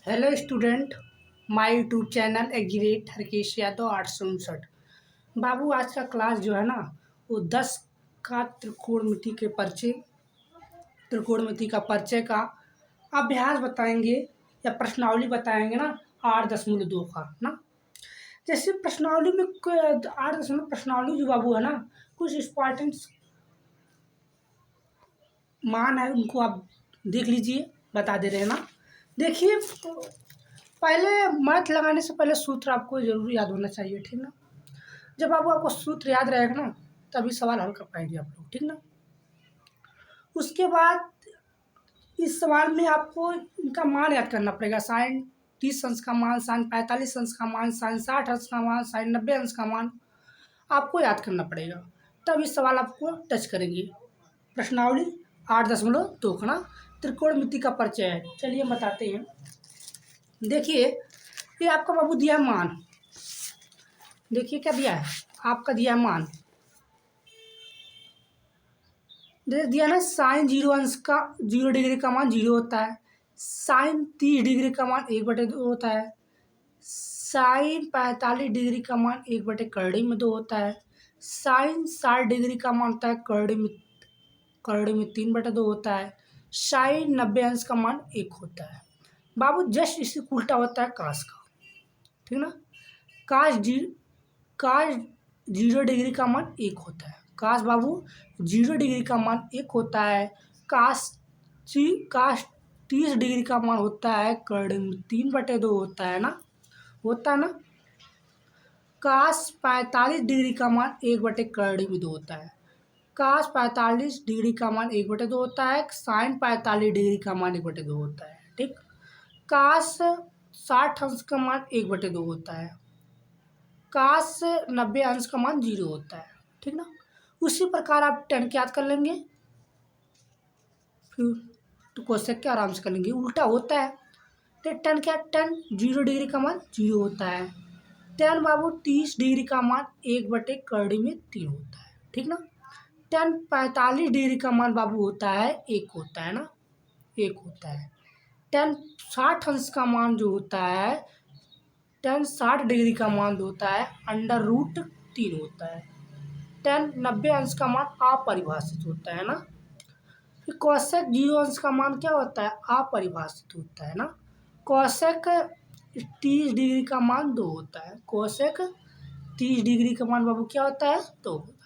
Hello student. My YouTube channel एग्रेट Harkesh Yadav 859। बाबू आज का class जो है ना वो 10 का त्रिकोणमिति का परिचय का अभ्यास बताएंगे या प्रश्नावली बताएंगे ना। 8.2 का ना। जैसे प्रश्नावली में 8 प्रश्नावली जो बाबू है ना कुछ इम्पॉर्टेंट मान है उनको आप देख लीजिए, बता दे रहे हैं ना। देखिए पहले मैथ लगाने से पहले सूत्र आपको जरूर याद होना चाहिए, ठीक ना। जब आपको सूत्र याद रहेगा ना तभी सवाल हल कर पाएंगे आप लोग, ठीक ना। उसके बाद इस सवाल में आपको इनका मान याद करना पड़ेगा। साइन 30 अंश का मान, साइन 45 अंश का मान, साइन 60 अंश का मान, साइन 90 अंश का मान आपको याद करना पड़ेगा, तब इस सवाल आपको टच करेंगे। प्रश्नावली 8.2 का ना त्रिकोणमिति का परिचय है। चलिए हम बताते हैं। देखिए ये आपका बाबू दिया है मान। देखिए क्या दिया है, आपका दिया है मान। दिया ना साइन 0 अंश का 0 डिग्री का मान 0 होता है। साइन 30 डिग्री का मान 1/2 होता है। साइन 45 डिग्री का मान 1/2 होता है। साइन 60 डिग्री का मान होता है करड़ी में 3/2 होता है। साइन 90 अंश का मान 1 होता है। बाबू जस्ट इसी उल्टा होता है काश का, ठीक ना। काश 0 डिग्री का मान 1 होता है। काश बाबू 0 डिग्री का मान 1 होता है। काश 30 डिग्री का मान होता है करड़ी में 3/2 होता है ना, होता है ना। काश 45 डिग्री का मान 1/2 होता है। काश 45 डिग्री का मान 1/2 होता है। साइन 45 डिग्री का मान 1/2 होता है, ठीक। काश 60 अंश का मान 1/2 होता है। काश 90 अंश का मान 0 होता है, ठीक ना। उसी प्रकार आप 10 के याद कर लेंगे, फिर तो क्वेश्चन के आराम से कर लेंगे। उल्टा होता है तो 10 क्या, 10 0 डिग्री का मान 0 होता है। 10 बाबू 30 डिग्री का मान 1/3 होता है, ठीक ना। 10 45 डिग्री का मान बाबू होता है 1 होता है ना, 1 होता है। 10 60 अंश का मान जो होता है 10 60 डिग्री का मान होता है √3 होता है। 10 90 अंश का मान अपरिभाषित होता है ना। फिर कोसेक 0 अंश का मान क्या होता है, अपरिभाषित होता है ना। कोसेक 30 डिग्री का मान 2 होता है। कोसेक 30 डिग्री का मान बाबू क्या होता है, 2 होता है।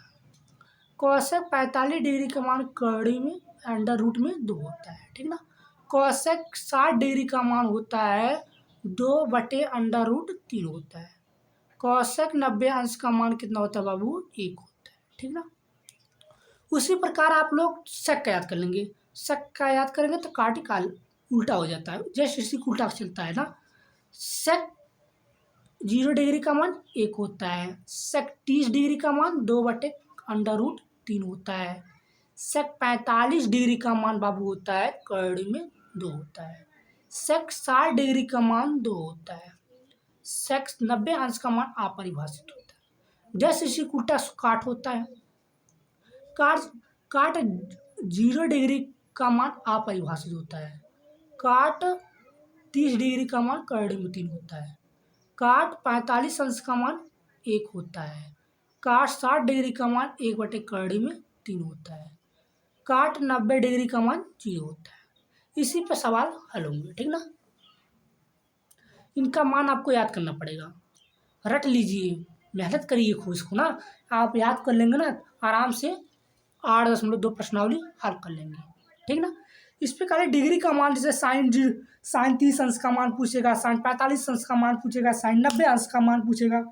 कोसेक 45 डिग्री का मान करड़ी में √2 होता है, ठीक ना। कोसेक 60 डिग्री का मान होता है 2/√3 होता है। कोसेक 90 अंश का मान कितना होता है बाबू, 1 होता है, ठीक ना। उसी प्रकार आप लोग सेक का याद कर लेंगे। सेक का याद करेंगे तो कार्टिकल उल्टा हो जाता है, जैसे इसी को उल्टा चलता है ना। सेक 0 डिग्री का मान 1 होता है। सेक 30 डिग्री का मान 2/√3 होता है। सेक 45 डिग्री का मान बाबू होता है करड़ी में 2 होता है। सेक 60 डिग्री का मान 2 होता है। सेक 90 अंश का मान अपरिभाषित होता है, जैसे इसी को उल्टा काट होता है। काट काट 0 डिग्री का मान अपरिभाषित होता है। काट 30 डिग्री का मान करड़ी में 3 होता है। काट 45 अंश का मान 1 होता है। काट 60 डिग्री का मान 1/करड़ी में 3 होता है। काट 90 डिग्री का मान 0 होता है। इसी पे सवाल हल होंगे, ठीक ना। इनका मान आपको याद करना पड़ेगा, रट लीजिए, मेहनत करिए खूब इसको ना। आप याद कर लेंगे ना आराम से 8.2 प्रश्नावली हल कर लेंगे, ठीक ना। इस प्रकार डिग्री का मान जैसे साइन 30 अंश का मान पूछेगा, साइन 45 अंश का मान पूछेगा, साइन 90 अंश का मान पूछेगा,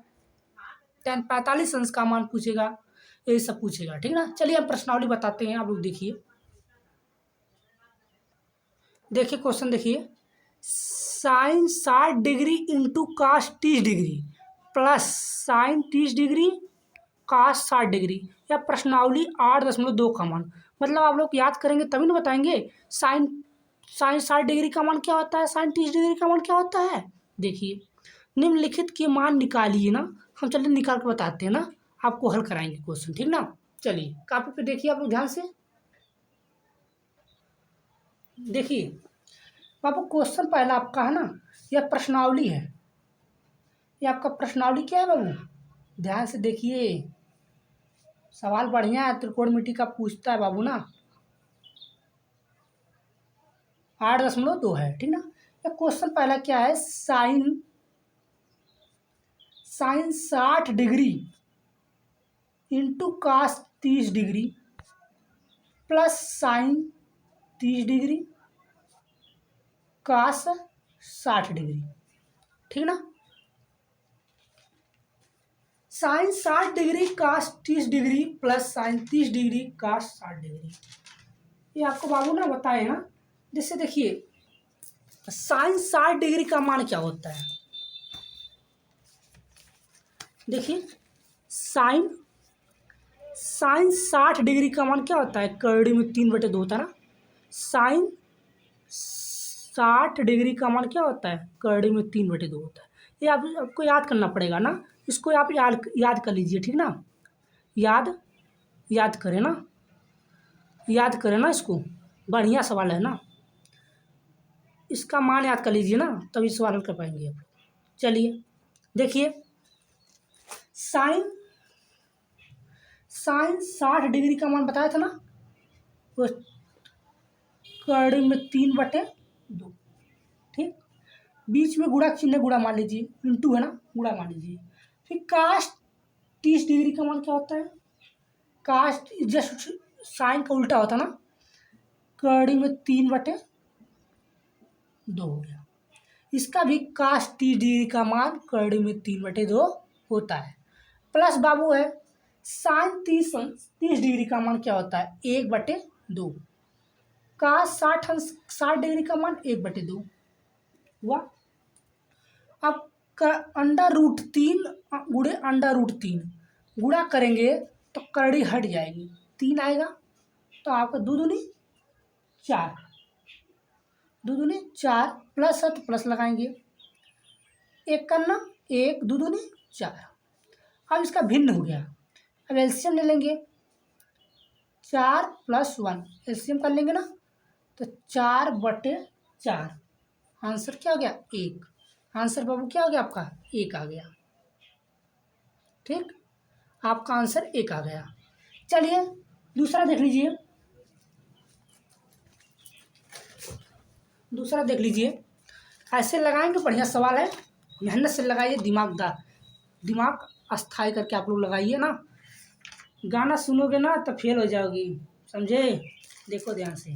tan 45 अंश का मान पूछेगा, ये सब पूछेगा, ठीक ना। चलिए हम प्रश्नावली बताते हैं, आप लोग देखिए। देखिए क्वेश्चन देखिए, sine 60 degree into cos 30 degree plus sine 30 degree cos 60 degree, या प्रश्नावली 8.2 का मान। मतलब आप लोग याद करेंगे तभी ना बताएंगे। साइन साइन 60 डिग्री का मान क्या होता है, साइन 30 डिग्री का मान क्या होता है। देखिए निम्नलिखित के मान निकालिए ना। हम चलिए निकाल के बताते हैं ना, आपको हल कराएंगे क्वेश्चन, ठीक ना। चलिए कापी पे देखिए आप लोग ध्यान से देखिए। आपको क्वेश्चन पहला आपका है ना, यह प्रश्नावली है। ये आपका प्रश्नावली क्या है बाबू, ध्यान से देखिए, सवाल बढ़िया है, त्रिकोणमिति का पूछता है बाबू ना। 8.2 है, ठीक ना। ये क्वेश्चन पहला क्या है, sine 60 degree into cos 30 degree plus sine 30 degree cos 60 degree, ठीक ना। Sine 60 degree cos 30 degree plus sine 30 degree cos 60 degree, ये आपको बाबू ना बताए ना। जैसे देखिए साइन 60 डिग्री का मान क्या होता है, देखिए साइन 60 डिग्री का मान क्या होता है, करड़ी में 3/2 होता है ना। साइन 60 डिग्री का मान क्या होता है, करड़ी में 3/2 होता है। ये आपको याद करना पड़ेगा ना, इसको आप याद कर लीजिए, ठीक ना। याद करें ना, याद करें ना, इसको बढ़िया सवाल है ना, इसका मान याद कर लीजिए ना, तभी सवाल हल कर पाएंगे आप। चलिए देखिए, साइन 60 डिग्री का मान बताया था ना, वो करड़ी में 3/2, ठीक। बीच में गुणा चिन्ह, गुणा मान लीजिए, इंटू है ना, गुणा मान लीजिए। फिर कास्ट 30 डिग्री का मान क्या होता है, कास्ट जस्ट साइन का उल्टा होता है ना, करड़ी में 3/2 हो गया। इसका भी कास्ट 30 डिग्री का मान करड़ी में 3/2 होता है। प्लस बाबू है साइन 30 डिग्री का मान क्या होता है, 1/2। कास 60 डिग्री का मान 1/2 हुआ। अब √3 गुणे √3 गुणा करेंगे तो करड़ी हट जाएगी, 3 आएगा, तो आपका 2 दूनी 4, 2 दूनी 4, प्लस है तो प्लस लगाएंगे, 1 करना 1, 2 दूनी 4। अब इसका भिन्न हो गया, अब एलसीएम ले लेंगे, 4 + 1 एलसीएम कर लेंगे ना, तो 4/4, आंसर क्या हो गया, 1। आंसर बाबू क्या हो गया आपका, 1 आ गया, ठीक। आपका आंसर 1 आ गया। चलिए दूसरा देख लीजिए, दूसरा देख लीजिए, ऐसे लगाएंगे, बढ़िया सवाल है, मेहनत से लगाइए, दिमाग अस्थाई करके आप लोग लगाइए ना, गाना सुनोगे ना तो फेल हो जाओगी, समझे। देखो ध्यान से,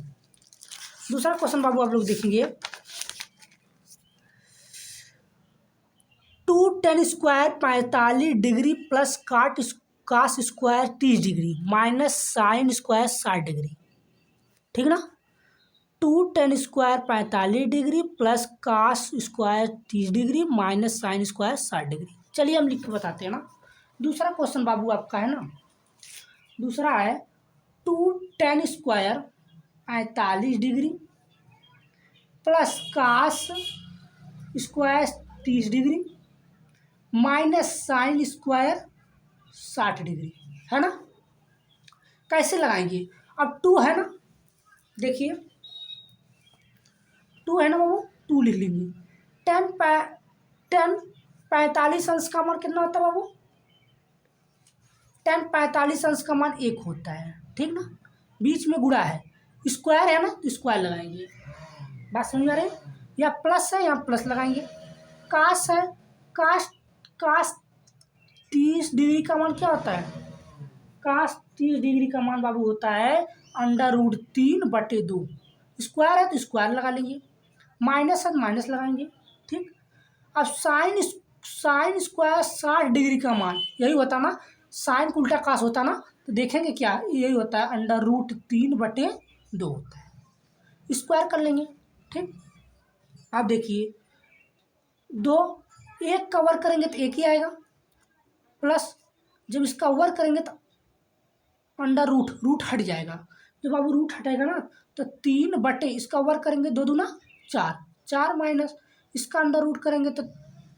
दूसरा क्वेश्चन बाबू आप लोग देखेंगे, 2 tan square 45 degree plus cos square 30 degree minus sine square 60 degree, ठीक ना। 2 tan square 45 degree plus cos square 30 degree minus sine square 60 degree. चलिए हम लिख के बताते हैं ना। दूसरा क्वेश्चन बाबू आपका है ना, दूसरा है 2 tan square 45 degree plus cos square 30 degree minus sine square 60 degree, है ना। कैसे लगाएंगे, अब 2 है ना, देखिए 2 है ना बाबू, 2 लिख लेंगे। 10 45 अंश का मान कितना होता है बाबू, 10 45 अंश का मान 1 होता है, ठीक ना। बीच में गुणा है, स्क्वायर है ना, तो स्क्वायर लगाएंगे, बात समझ में आ रही है। या प्लस है, यहाँ प्लस लगाएंगे। कास है, कास 30 डिग्री का मान क्या होता है, कास 30 डिग्री का मान बाबू होता है √3/2, स्क्वायर है तो स्क्वायर लगा लेंगे, माइनस है तो माइनस लगाएंगे, ठीक। अब साइन स्क्वायर 60 डिग्री का मान यही होता ना, साइन का उल्टा कास होता ना, तो देखेंगे क्या, यही होता है √3/2 होता है, स्क्वायर कर लेंगे, ठीक। अब देखिए 2, 1 का वर्ग करेंगे तो 1 ही आएगा, प्लस जब इसका वर्ग करेंगे तो रूट हट जाएगा, जब बाबू रूट हटेगा ना तो 3 इसका वर्ग करेंगे 2 दूना 4, 4 माइनस इसका √ करेंगे तो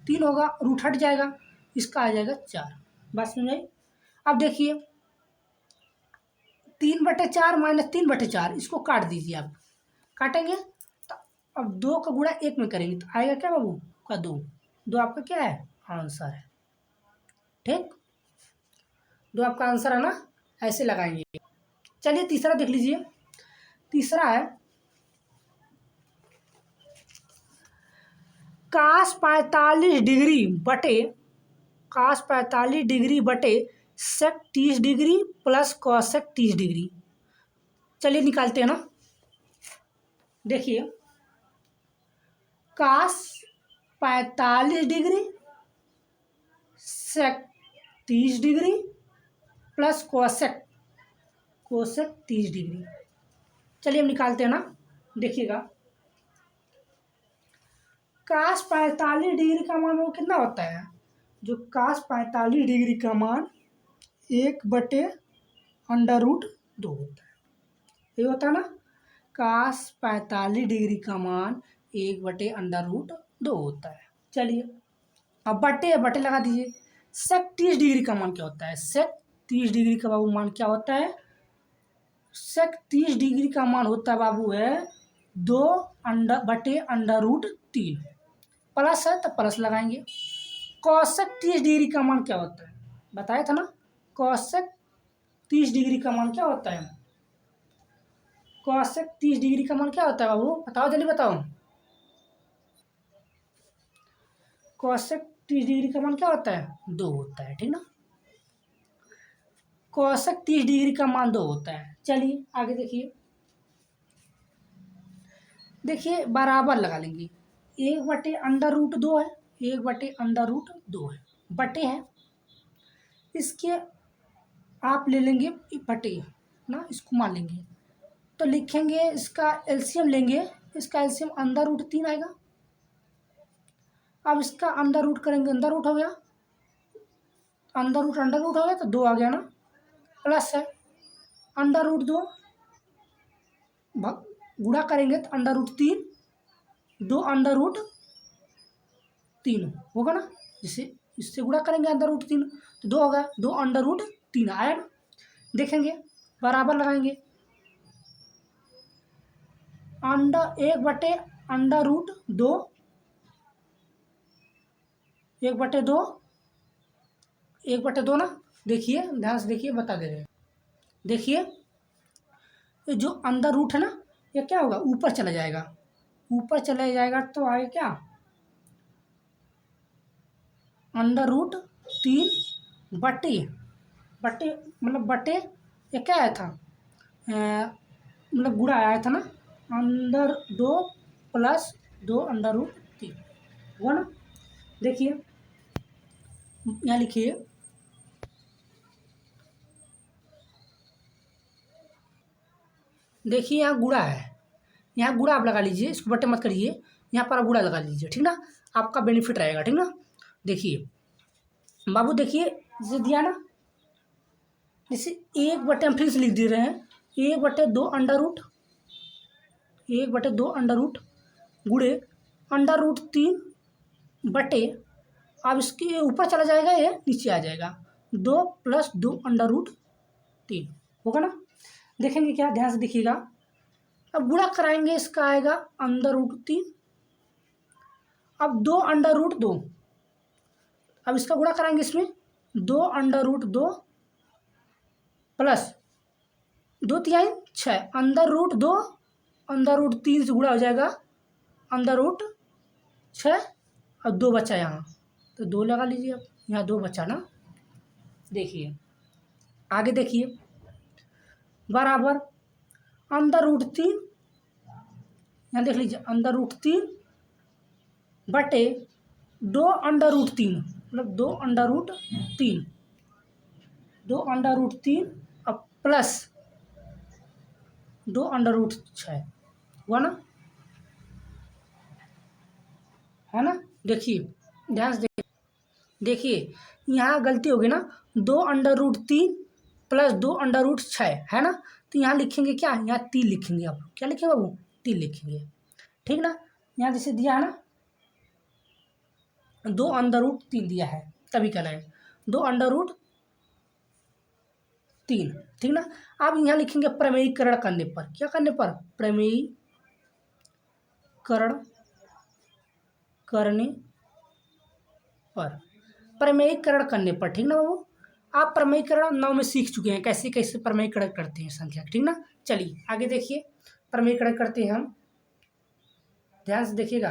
3 होगा, रूट हट जाएगा, इसका आ जाएगा 4। बात समझ आई। अब देखिए 3/4 माइनस 3/4, इसको काट दीजिए, आप काटेंगे तो अब 2 का गुणा 1 में करेंगे तो आएगा क्या बाबू का 2। 2 आपका क्या है आंसर है। ठीक, 2 आपका आंसर है ना, ऐसे लगाएंगे। चलिए तीसरा देख लीजिए। तीसरा है काश 45 डिग्री बटे काश 45 डिग्री बटे sec 30 degree plus cosec 30 degree. चलिए निकालते हैं ना। देखिए काश 45 डिग्री सेक 30 डिग्री प्लस कोसेक 30 डिग्री। चलिए हम निकालते हैं ना। देखिएगा काश 45 डिग्री का मान वो कितना होता है, जो काश 45 डिग्री का मान 1/√2 होता है। ये होता है ना, काश 45 डिग्री का मान 1/√2 होता है। चलिए अब बटे बटे लगा दीजिए। सेक 30 डिग्री का मान क्या होता है, सेक 30 डिग्री का बाबू मान क्या होता है, सेक 30 डिग्री का मान होता है बाबू है 2/√3। प्लस है तो प्लस लगाएंगे। कॉसेक 30 डिग्री का मान क्या होता है, बताया था ना, कॉसेक 30 डिग्री का मान क्या होता है, कॉसेक 30 डिग्री का मान क्या होता है बाबू, बताओ जल्दी बताओ। कॉसेक 30 डिग्री का मान क्या होता है 2 होता है। ठीक ना, कॉसेक 30 डिग्री का मान 2 होता है। चलिए आगे देखिए। देखिए बराबर लगा लेंगे। 1/√2 है, 1/√2 है, बटे है इसके आप ले लेंगे बटे ना, इसको मान लेंगे तो लिखेंगे इसका एलसीएम लेंगे। इसका एलसीएम √3 आएगा। अब इसका अंडर रूट करेंगे, अंडर रूट हो गया, अंडर रूट हो गया तो 2 आ गया ना, प्लस है √2 गुणा करेंगे तो √3, 2√3 होगा ना, जिसे इससे गुणा करेंगे √3 तो 2 होगा, 2√3 आया ना। देखेंगे बराबर लगाएंगे, 1/√2 1/2 1/2 ना। देखिए ध्यान से देखिए, बता दे रहे हैं। देखिए ये जो अंदर रूट है ना, ये क्या होगा ऊपर चला जाएगा, ऊपर चला जाएगा तो आए क्या √3 बटे बटे मतलब बटे ये क्या आया था मतलब गुणा आया था ना, √2 प्लस 2√3 हुआ ना। देखिए यहाँ लिखिए, देखिए यहाँ गुणा है, यहाँ गुणा आप लगा लीजिए, इसको बटे मत करिए, यहाँ पर आप गुणा लगा लीजिए। ठीक ना, आपका बेनिफिट रहेगा। ठीक ना, देखिए बाबू देखिए जैसे दिया ना, जैसे 1/, हम फिर से लिख दे रहे हैं 1/2 1/2 गुणे √3 बटे, अब इसके ऊपर चला जाएगा, ये नीचे आ जाएगा 2 + 2√3 होगा ना। देखेंगे क्या, ध्यान से देखिएगा। अब गुणा कराएंगे, इसका आएगा √3, अब 2√2, अब इसका गुणा कराएंगे इसमें 2√2 प्लस 2×3 6, √2 √3 से गुणा हो जाएगा √6 और 2 बचा यहाँ तो 2 लगा लीजिए। अब यहाँ 2 बचा ना। देखिए आगे देखिए, बराबर √3, यहाँ देख लीजिए √3 बटे 2√3 मतलब 2√3 अब प्लस 2√6 हुआ ना, है ना। देखिए ध्यान से देखिए, यहाँ गलती होगी ना, 2√3 प्लस 2√6 है ना, तो यहाँ लिखेंगे क्या, यहाँ 3 लिखेंगे। आप क्या लिखेंगे बाबू, 3 लिखेंगे। ठीक ना, यहाँ जैसे दिया है ना 2√3 दिया है, तभी कहना है 2√3। ठीक ना, आप यहाँ लिखेंगे प्रमेयीकरण करने पर, क्या करने पर, प्रमेयीकरण करने पर, प्रमेयीकरण करने पर, ठीक ना बाबू। आप प्रमेयीकरण 9 में सीख चुके हैं, कैसे कैसे प्रमेयीकरण करते हैं संख्या, ठीक ना। चलिए आगे देखिए, प्रमेयीकरण करते हैं हम, ध्यान से देखिएगा।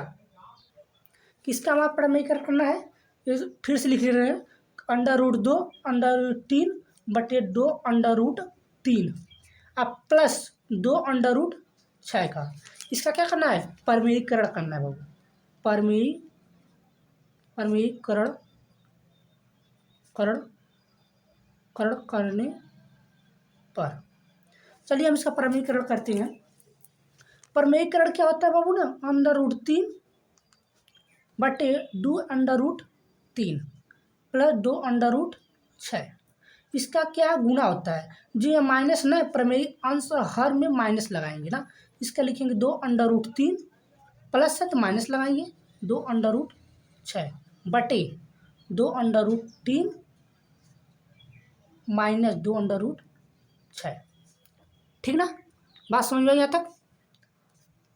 किसका हमारा प्रमेयीकरण करना है, ये फिर से लिख ले रहे हैं, √2 √3 बटे 2 √3 अब प्लस 2 √6 का, इसका क्या करना है, प्रमेयीकरण करना है बाबू। प्रमेयीकरण करण करण करने पर, चलिए हम इसका प्रमेयीकरण करते हैं। प्रमेयीकरण क्या होता है बाबू ना, √3 बटे 2 √3 प्लस 2 √6, इसका क्या गुना होता है, जो ये माइनस ना प्रमेय अंश और हर में माइनस लगाएंगे ना, इसका लिखेंगे 2 √3 प्लस है तो माइनस लगाएंगे 2 √6 बटे 2 √3 माइनस 2 √6, ठीक ना। बात समझ में आई यहाँ तक,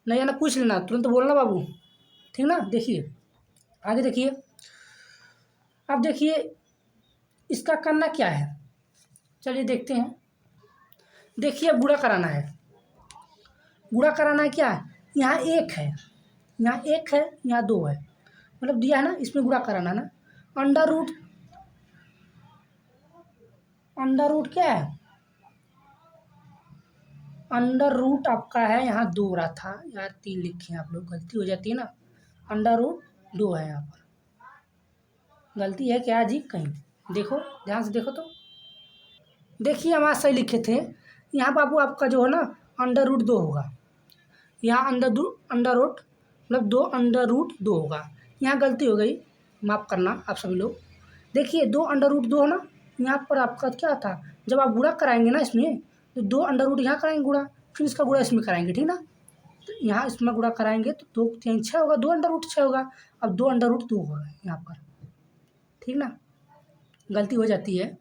नहीं आना पूछ लेना, तुरंत बोलना बाबू, ठीक ना। देखिए आगे देखिए, अब देखिए इसका करना क्या है, चलिए देखते हैं। देखिए अब गुणा कराना है, गुणा कराना है क्या है, यहाँ 1 है, यहाँ 1 है, यहाँ 2 है, मतलब दिया है ना, इसमें गुणा कराना है ना। अंडर रूट क्या है, √ आपका है, यहाँ 2 रहा था, यहाँ 3 लिखे हैं आप लोग, गलती हो जाती है ना, √2 है, यहाँ पर गलती है क्या जी, कहीं देखो ध्यान से देखो तो, देखिए हम आज सही लिखे थे, यहाँ बाबू आपका जो है ना √2 होगा, यहाँ अंडर रूट मतलब 2 √2 होगा, यहाँ गलती हो गई, माफ़ करना आप सभी लोग। देखिए 2 √2 है ना, यहाँ पर आपका क्या था, जब आप गुणा कराएंगे ना इसमें, तो 2 √ यहाँ कराएंगे गुणा, फिर इसका गुणा इसमें कराएंगे, ठीक ना। तो यहाँ इसमें गुणा कराएंगे तो 2 3 6 होगा, 2 √6 होगा, अब 2 √2 होगा यहाँ पर, ठीक ना, गलती हो जाती है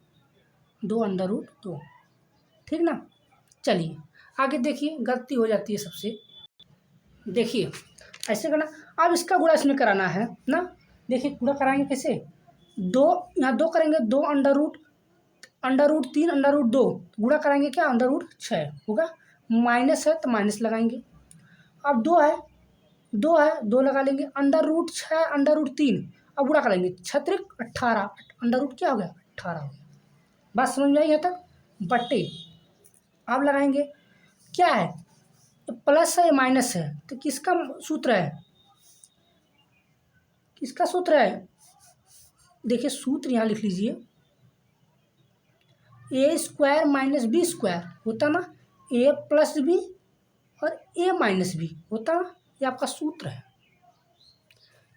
2 √2, ठीक ना। चलिए आगे देखिए, गलती हो जाती है सबसे, देखिए ऐसे करना। अब इसका गुणा इसमें कराना है ना, देखिए गुणा कराएंगे कैसे, 2 यहाँ 2 करेंगे, 2 √3 √2 गुणा कराएंगे क्या, √6 होगा, माइनस है तो माइनस लगाएंगे, अब 2 है, 2 लगा लेंगे, √6 √3, अब गुणा कराएंगे 6 18, अंडर क्या हो गया, 18 हो गया। बात समझ में आई यहाँ तक, बट्टे अब लगाएंगे, क्या है, तो प्लस है माइनस है, तो किसका सूत्र है, किसका सूत्र है, देखिए सूत्र यहाँ लिख लीजिए, A² - B² होता ना, A+B और A-B होता ना, ये आपका सूत्र है,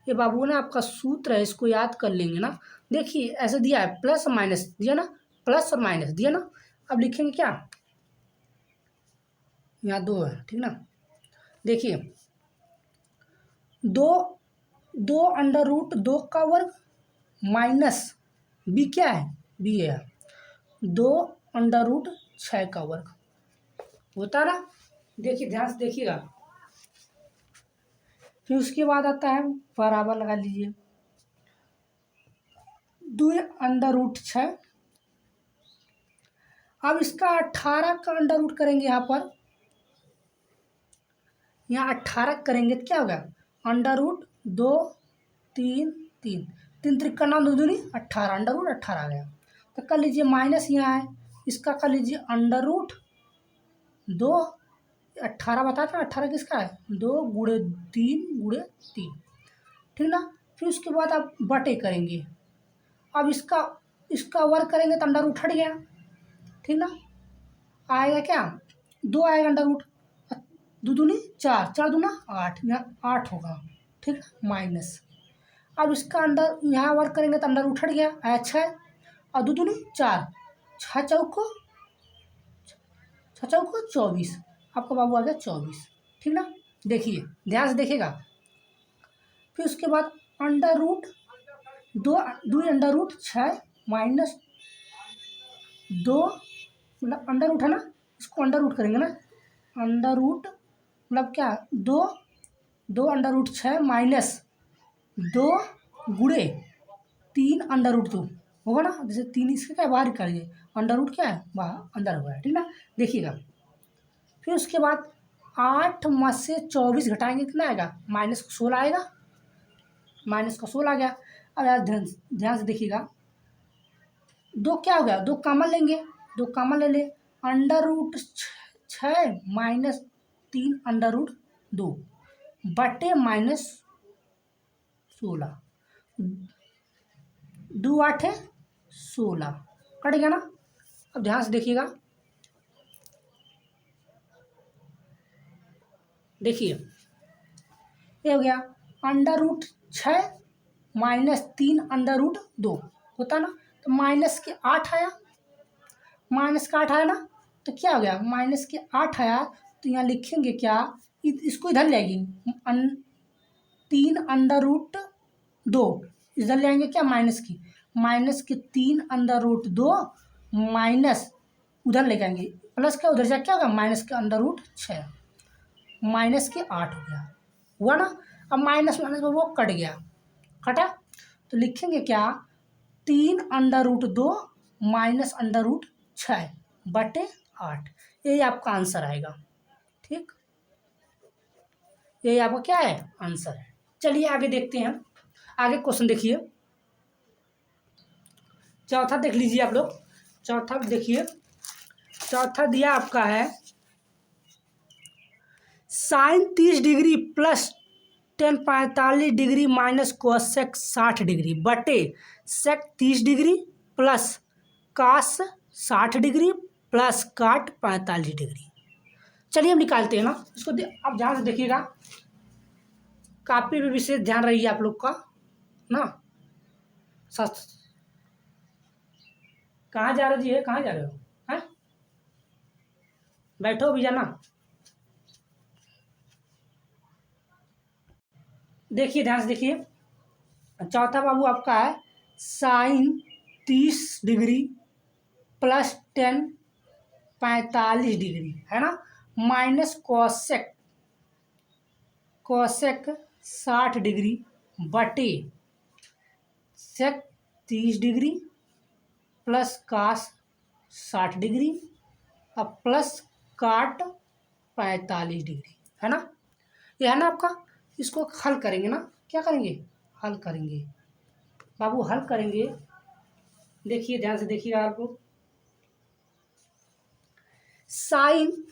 ये बाबू ना आपका सूत्र है, इसको याद कर लेंगे ना। देखिए ऐसे दिया है, प्लस और माइनस दिया ना, प्लस और माइनस दिया ना, अब लिखेंगे क्या, यहाँ 2 है, ठीक ना। देखिए 2 √2 का वर्ग माइनस बी क्या है, बी है 2 √6 का वर्ग होता ना। देखिए ध्यान से देखिएगा, फिर उसके बाद आता है बराबर लगा लीजिए, 2 √6, अब इसका 18 का √ करेंगे, यहाँ 18 करेंगे तो क्या होगा, √2 3 3 3 त्रिक का नाम 2 दूनी 18, √18 आ गया। तो कर लीजिए माइनस यहाँ है, इसका कर लीजिए √2, 18 बताते हैं, 18 किसका है, 2 × 3 × 3, ठीक ना। फिर उसके बाद आप बटे करेंगे, अब इसका वर्ग करेंगे तो √ हट गया, ठीक ना, आएगा क्या, 2 आएगा √ 2 दूनी 4, 4 दूना 8, यहाँ 8 होगा, ठीक है, माइनस, अब इसका यहाँ वर्क करेंगे तो √ हट गया, आया 6 और 2 दूनी 4, 6 चौको 24, आपका बाबू आ गया 24, ठीक ना। देखिए ध्यान से देखिएगा, फिर उसके बाद √2 माइनस 2 मतलब है ना, इसको √ करेंगे ना, √ मतलब क्या 2 2√6 माइनस 2 गुणे 3√2 होगा ना। जैसे 3 इसके क्या बाहर करिए, अंडर रूट क्या है बाहर अंदर हुआ है, ठीक ना। देखिएगा फिर उसके बाद 8 में से 24 घटाएंगे कितना आएगा, -16 आएगा, -16 आ गया। अब यार ध्यान से देखिएगा, 2 क्या हो गया, 2 कॉमन लेंगे, 2 कॉमन ले ले, अंडर रूट 6 माइनस 3√2 बटे -16, 2 8 16 कट गया ना। अब ध्यान से देखिएगा, देखिए ये हो गया अंडर रूट 6 माइनस 3√2 होता ना, तो -8 आया, -8 आया ना, तो क्या हो गया, -8 आया, तो यहाँ लिखेंगे क्या, इसको इधर ले आएगी 3√2 इधर ले आएंगे क्या, माइनस की 3√2 माइनस उधर ले जाएंगे प्लस का, उधर जा क्या होगा, -√6 -8 हो गया, हुआ ना। अब माइनस माइनस में वो कट गया, कटा, तो लिखेंगे क्या, 3√2 माइनस अंडर रूट 6 बटे 8, यही आपका आंसर आएगा, ठीक, यही आपका क्या है, आंसर है। चलिए आगे देखते हैं, आगे क्वेश्चन देखिए, चौथा देख लीजिए आप लोग, चौथा देखिए, चौथा दिया आपका है sine 30 degree plus tan 45 degree minus cosec 60 degree बटे sec 30 degree plus cos 60 degree plus cot 45 degree. चलिए हम निकालते हैं ना इसको, आप ध्यान से देखिएगा, कापी पे विशेष ध्यान रहिए आप लोग का ना। सच कहाँ जा रहे जी, है कहाँ जा रहे हो, हैं बैठो भी जाना। देखिए ध्यान से देखिए, चौथा बाबू आपका है साइन 30 डिग्री प्लस 10 45 डिग्री है ना, माइनस कोसेक 60 डिग्री बटे sec 30 degree plus cos 60 degree अब प्लस काट 45 डिग्री है ना, ये है ना आपका। इसको हल करेंगे ना, क्या करेंगे, हल करेंगे बाबू, हल करेंगे। देखिए ध्यान से देखिएगा आप लोग, साइन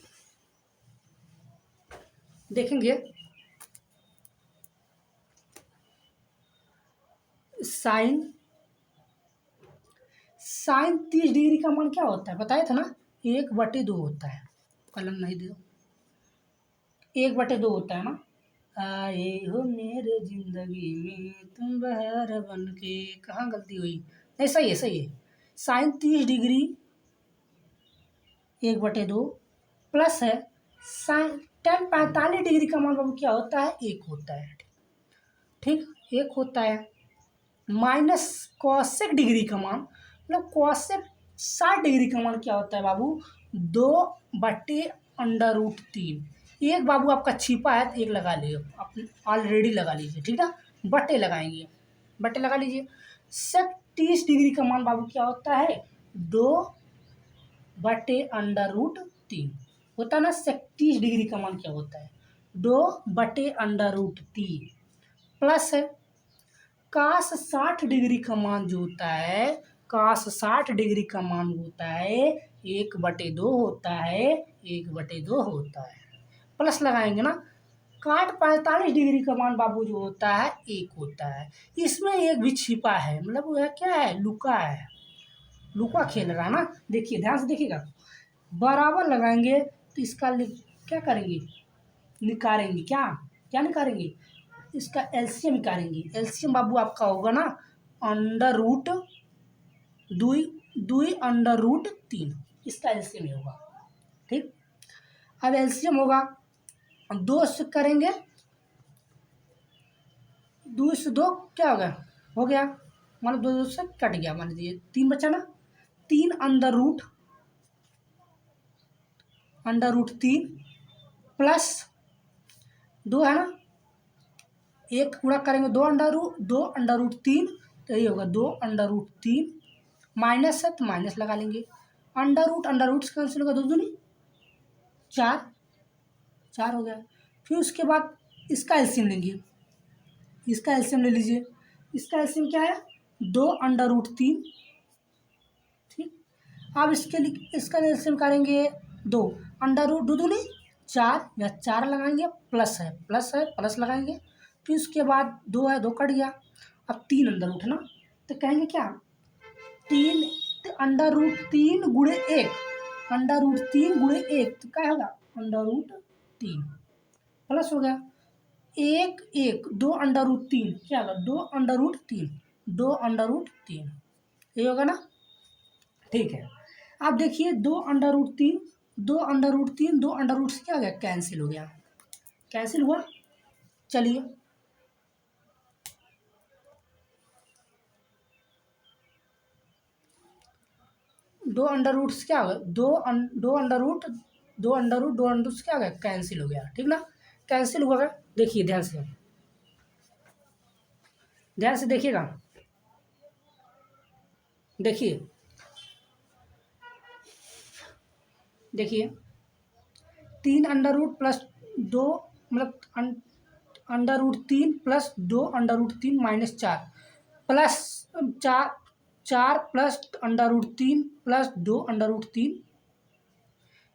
देखेंगे, साइन 30 डिग्री का मान क्या होता है बताया था ना, 1/2 होता है, कलम नहीं दो, 1/2 होता है ना। आए हो मेरे जिंदगी में तुम बहार बन के, कहाँ गलती हुई, नहीं सही है, सही है। साइन 30 डिग्री 1/2 प्लस है साइन टेन 45 डिग्री का मान बाबू क्या होता है, 1 होता है, ठीक 1 होता है, माइनस कॉसेक डिग्री का मान, मतलब कॉसेक 60 डिग्री का मान क्या होता है बाबू, 2/√3। एक बाबू आपका छिपा है तो एक लगा लीजिए, आप ऑलरेडी लगा लीजिए, ठीक है, बटे लगाएंगे, बटे लगा लीजिए। सेक 30 डिग्री का मान बाबू क्या होता है, 2/√3 होता है ना। सेक 30 डिग्री का मान क्या होता है, 2/√3 प्लस है कास 60 डिग्री का मान जो होता है, कास 60 डिग्री का मान होता है 1/2 होता है, 1/2 होता है, प्लस लगाएंगे ना। काट 45 डिग्री का मान बाबू जो होता है 1 होता है, इसमें एक भी छिपा है, मतलब वह क्या है, लुका है, लुका खेल रहा है ना। देखिए ध्यान से देखिएगा, बराबर लगाएंगे तो इसका क्या करेंगे, निकालेंगे, क्या क्या निकालेंगे, इसका एलसीएम निकालेंगे। एलसीएम बाबू आपका होगा ना अंडर रूट 3, इसका एलसीएम ही होगा, ठीक। अब एलसीएम होगा 2 से करेंगे, 2 से 2 क्या होगा, हो गया, मान 2 से कट गया, मान लीजिए 3 बचा ना, 3 अंडर रूट 3 प्लस 2 है ना, एक गुणा करेंगे दो अंडर रूट तीन, तो ये होगा 2√3, माइनस है तो माइनस लगा लेंगे। अंडर रूट से कैंसिल होगा, 2 दूनी 4, 4 हो गया। फिर उसके बाद इसका एलसीएम लेंगे, इसका एलसीएम ले लीजिए। इसका एलसीएम क्या है, 2√3। ठीक, अब इसके लिए इसका एलसीएम करेंगे 2, अंडर रूट 2 दूनी 4, या 4 लगाएंगे, प्लस है प्लस लगाएंगे। फिर उसके बाद 2 है, 2 कट गया। अब 3 अंडर रूट है ना, तो कहेंगे क्या, 3 अंडर रूट 3 गुणे 1, अंडर रूट 3 गुणे 1, तो क्या होगा, अंडर रूट 3 प्लस हो गया 1 2√3, क्या होगा, 2√3 ये होगा ना। ठीक है, अब देखिए 2√3 2 से क्या हो गया, कैंसिल हो गया, कैंसिल हुआ। चलिए दो अंडर रूट से क्या हो गया, दो अंडर रूट से क्या हो गया, कैंसिल हो गया। ठीक ना, कैंसिल हुआ। देखिए ध्यान से देखिएगा, देखिए 3 अंडर रूट प्लस 2, मतलब under root 3 plus 2√3 -4 plus 4 plus under root 3 plus 2√3,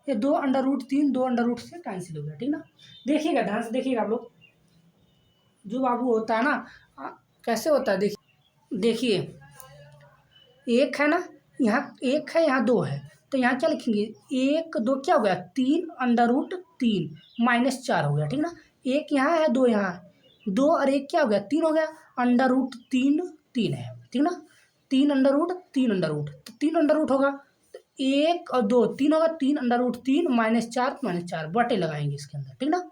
ये 2√3 से कैंसिल हो गया। ठीक ना, देखिएगा ध्यान से देखिएगा आप लोग, जो बाबू होता है ना, कैसे होता है, देखिए एक है ना, यहाँ एक है, यहाँ 2 है, तो यहाँ क्या लिखेंगे, 1 2 क्या हो गया, 3√3 -4 हो गया। ठीक ना, एक यहाँ है, 2 यहाँ है, 2 और 1 क्या हो गया, 3 हो गया, अंडर रूट 3 है। ठीक ना, 3 अंडर रूट तो 3 अंडर रूट होगा, तो 1 और 2 3 होगा, 3 अंडर रूट 3 -4 बटे लगाएंगे इसके अंदर। ठीक ना,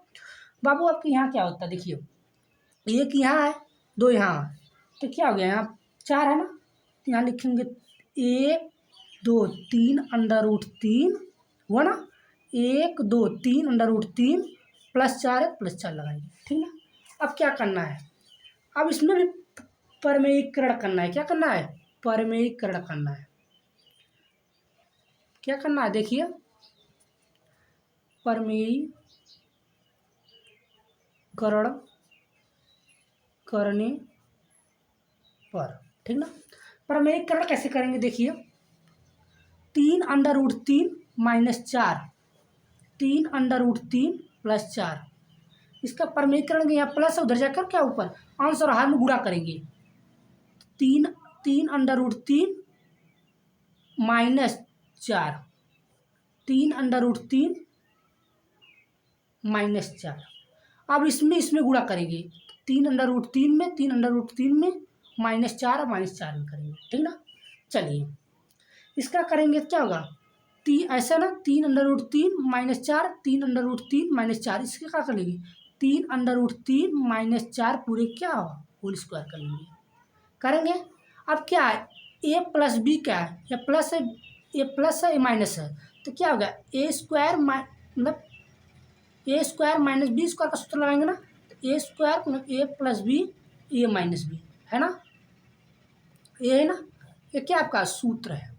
बाबू आपके यहाँ क्या होता है, देखिए 1 यहाँ है, 2 यहाँ है, तो क्या हो गया, यहाँ 4 है ना, तो यहाँ लिखेंगे 1 2 3 अंडर रूट 3 हुआ ना, 1 2 3 अंडर रूट 3 +4 है, +4 लगाएंगे। ठीक ना, अब क्या करना है, अब इसमें भी परमेयीकरण करना है। क्या करना है, परमेयीकरण करना है। क्या करना है, देखिए परमेयीकरण करने पर। ठीक ना, परमेयीकरण कैसे करेंगे, देखिए 3√3 -4, 3√3 +4, इसका परमेयीकरण यहाँ प्लस है, उधर जाकर क्या ऊपर अंश और हर में गुणा करेंगे। 3√3 -4, 3√3 -4, अब इसमें गुणा करेंगे, 3√3 में -4 में करेंगे। ठीक ना, चलिए इसका करेंगे, क्या होगा, ऐसा ना, 3√3 -4, 3√3 -4, इसके क्या कर लेंगे, 3√3 -4 पूरे क्या होगा, होल स्क्वायर कर लेंगे, करेंगे। अब क्या है, a प्लस बी क्या है, या प्लस है, ए प्लस है, ए माइनस है, तो क्या होगा, ए स्क्वायर मतलब A square minus B square का सूत्र लगाएंगे ना, तो ए स्क्वायर मतलब ए प्लस बी, ए माइनस बी, है ना, ये है ना, ये क्या आपका सूत्र है,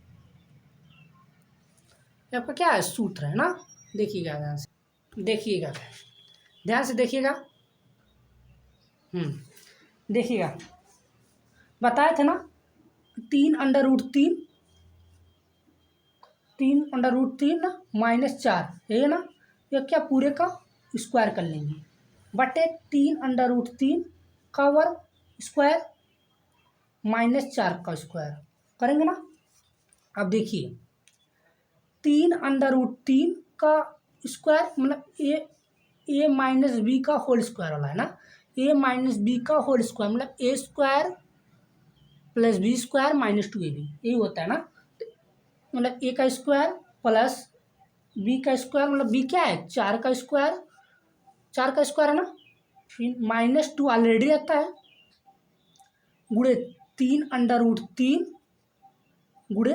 ये आपका क्या है, सूत्र है ना। देखिएगा ध्यान से, देखिएगा, देखिएगा, बताए थे ना, 3√3 ना -4, ये ना, ये क्या पूरे का स्क्वायर कर लेंगे, बटे 3√3 का वर्ग स्क्वायर -4 का स्क्वायर करेंगे ना। अब देखिए 3√3 का स्क्वायर मतलब ए माइनस बी का होल स्क्वायर वाला है ना, ए माइनस बी का होल स्क्वायर मतलब A square plus B square -2ab, यही होता है ना, मतलब ए का स्क्वायर प्लस बी का स्क्वायर, मतलब बी क्या है, 4 का स्क्वायर है ना, फिर -2 ऑलरेडी रहता है, गुणे 3√3 गुणे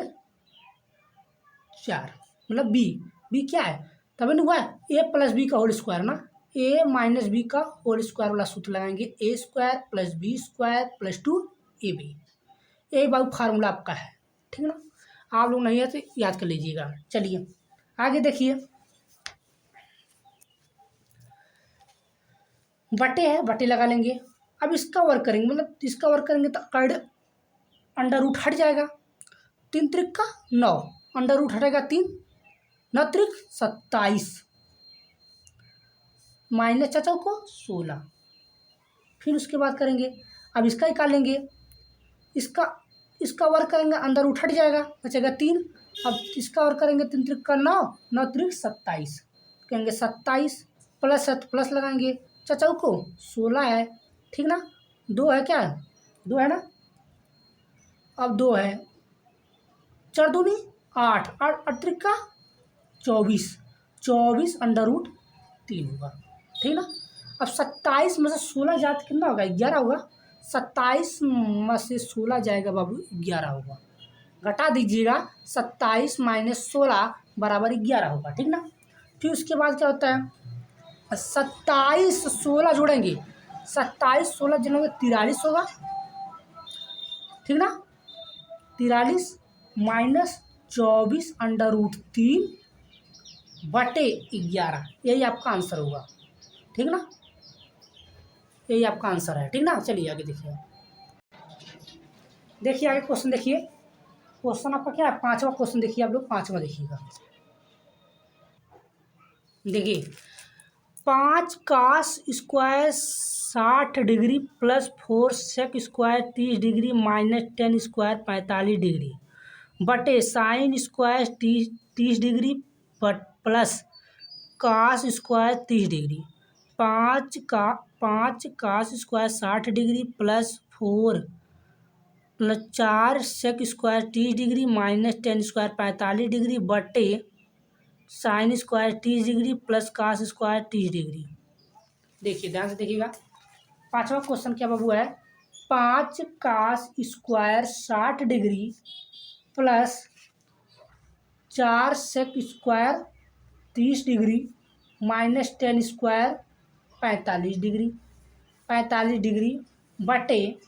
4, मतलब बी क्या है, तभी नहीं हुआ, ए प्लस बी का होल स्क्वायर ना, ए माइनस बी का होल स्क्वायर वाला सूत्र लगाएंगे, A square plus B square plus 2ab। ये बाबू फार्मूला आपका है, ठीक ना। आप लोग नहीं है तो याद कर लीजिएगा। चलिए आगे देखिए, बटे है, बटे लगा लेंगे। अब इसका वर्क करेंगे, मतलब इसका वर्क करेंगे तो अंडर रूट हट जाएगा। 3 त्रिक का 9, अंडर रूट हटेगा 3, 9 त्रिक 27 माइनस चाचा को 16। फिर उसके बाद करेंगे, अब इसका निकालेंगे, इसका वर्क करेंगे, अंदर रूट हट जाएगा, बचेगा 3। अब इसका वर्क करेंगे, 3 त्रिक का 9, 9 त्रिक 27, कहेंगे 27 प्लस लगाएंगे, चाचा को 16 है, ठीक ना। 2 है, क्या 2 है ना, अब 2 है, 4 दूनी 8, 8 त्रिक का 24 अंडर रूट 3 होगा, ठीक ना। अब 27 में से 16 जात कितना होगा, 11 होगा। 27 में से 16 जाएगा बाबू 11 होगा, घटा दीजिएगा। 27 माइनस 16 बराबर 11 होगा, ठीक ना। फिर उसके बाद क्या होता है, 27 16 जोड़ेंगे, 27 16 जोड़ेंगे 43 होगा, ठीक ना। 43 माइनस 24 अंडर रूट 3 बटे 11, यही आपका आंसर होगा, ठीक ना। यही आपका आंसर है, ठीक ना। चलिए आगे देखिए, देखिए आगे क्वेश्चन देखिए। क्वेश्चन आपका क्या है, 5वां क्वेश्चन देखिए, आप लोग 5वां देखिएगा। देखिए 5 cos square 60 degree plus 4 sec square 30 degree minus 10 square 45 degree बटे sine square 30 degree but plus cos square 30 degree. 5 cos square 60 degree plus 4 sec square 30 degree minus 10 square 45 degree बटे sine square 30 degree plus cos square 30 degree. देखिए ध्यान से देखिएगा, 5वां question क्या बाबू है, 5 cos square 60 degree plus 4 sec square 30 degree minus 10 square 45 degree बटे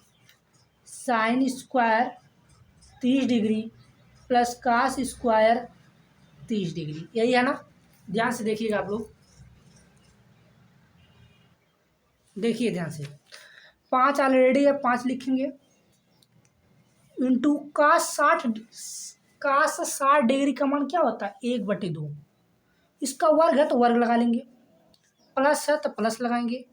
sine square 30 degree plus cos square 30 degree, यही है ना। ध्यान से देखिएगा आप लोग, देखिए ध्यान से। 5 ऑलरेडी है, 5 लिखेंगे इंटू कास 60 डिग्री का मान क्या होता है 1/2। इसका वर्ग है तो वर्ग लगा लेंगे, प्लस है तो प्लस लगाएंगे,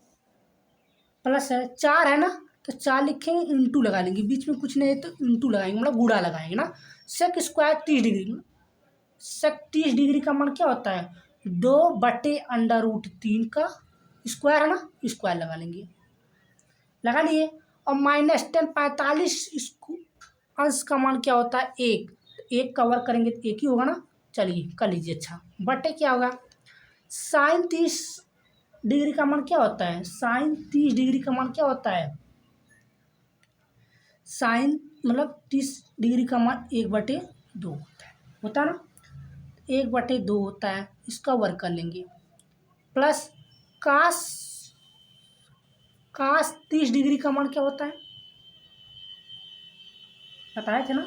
प्लस है 4 है ना तो 4 लिखेंगे, इंटू लगा लेंगे, बीच में कुछ नहीं है तो इंटू लगाएंगे, मतलब गुणा लगाएंगे ना। सेक स्क्वायर 30 डिग्री, सेक 30 डिग्री का मान क्या होता है 2/√3 का स्क्वायर है ना, स्क्वायर लगा लेंगे, लगा लिए। और माइनस 10 45 अंश का मान क्या होता है 1, 1 का वर्ग करेंगे तो 1 ही होगा ना। चलिए कर लीजिए, अच्छा बटे क्या होगा, साइन 30 डिग्री का मान क्या होता है, साइन 30 डिग्री का मान क्या होता है, साइन मतलब 30 डिग्री का मान 1/2 होता है ना, 1/2 होता है, इसका वर्ग कर लेंगे। प्लस कास 30 डिग्री का मान क्या होता है, बताए थे ना,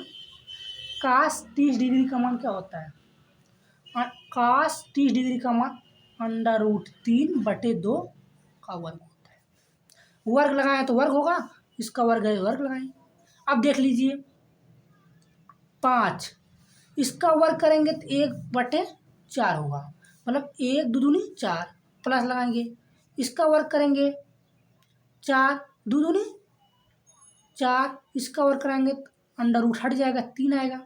कास 30 डिग्री का मान क्या होता है, कास 30 डिग्री का मान √3/2 का वर्ग होता है। वर्ग लगाएं तो वर्ग होगा, इसका वर्ग है वर्ग लगाएं। अब देख लीजिए 5, इसका वर्ग करेंगे तो 1/4 होगा, मतलब 1 दूनी 4, प्लस लगाएंगे, इसका वर्ग करेंगे 4 दूनी 4, इसका वर्ग कराएंगे तो अंडर रूट हट जाएगा, 3 आएगा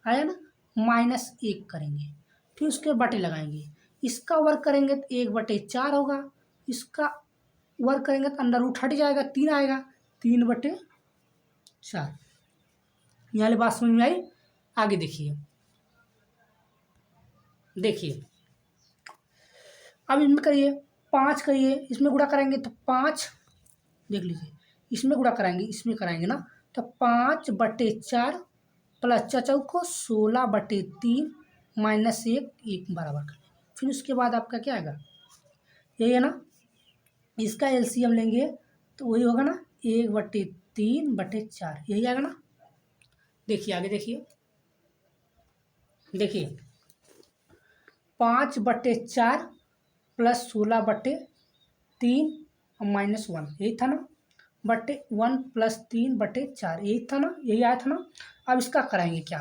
ना, -1 करेंगे, फिर उसके बटे लगाएंगे, इसका वर्ग करेंगे तो 1/4 होगा, इसका वर्ग करेंगे तो अंडर रूट हट जाएगा, 3 आएगा, 3/4। यहाँ वाली बात समझ में आई। आगे देखिए, अब इसमें करिए 5 करिए, इसमें गुणा करेंगे तो 5, देख लीजिए इसमें गुणा कराएंगे, इसमें कराएंगे ना, तो 5/4 प्लस चाचा को 16/3 -1 1 बराबर कर, फिर उसके बाद आपका क्या आएगा, यही है ना, इसका एलसीएम लेंगे तो वही होगा ना 1/3/4, यही आएगा ना। देखिए आगे देखिए, देखिए 5/4 प्लस 16/3 और -1, यही था ना, बटे 1 प्लस 3/4, यही था ना, यही आया था ना। अब इसका कराएंगे क्या,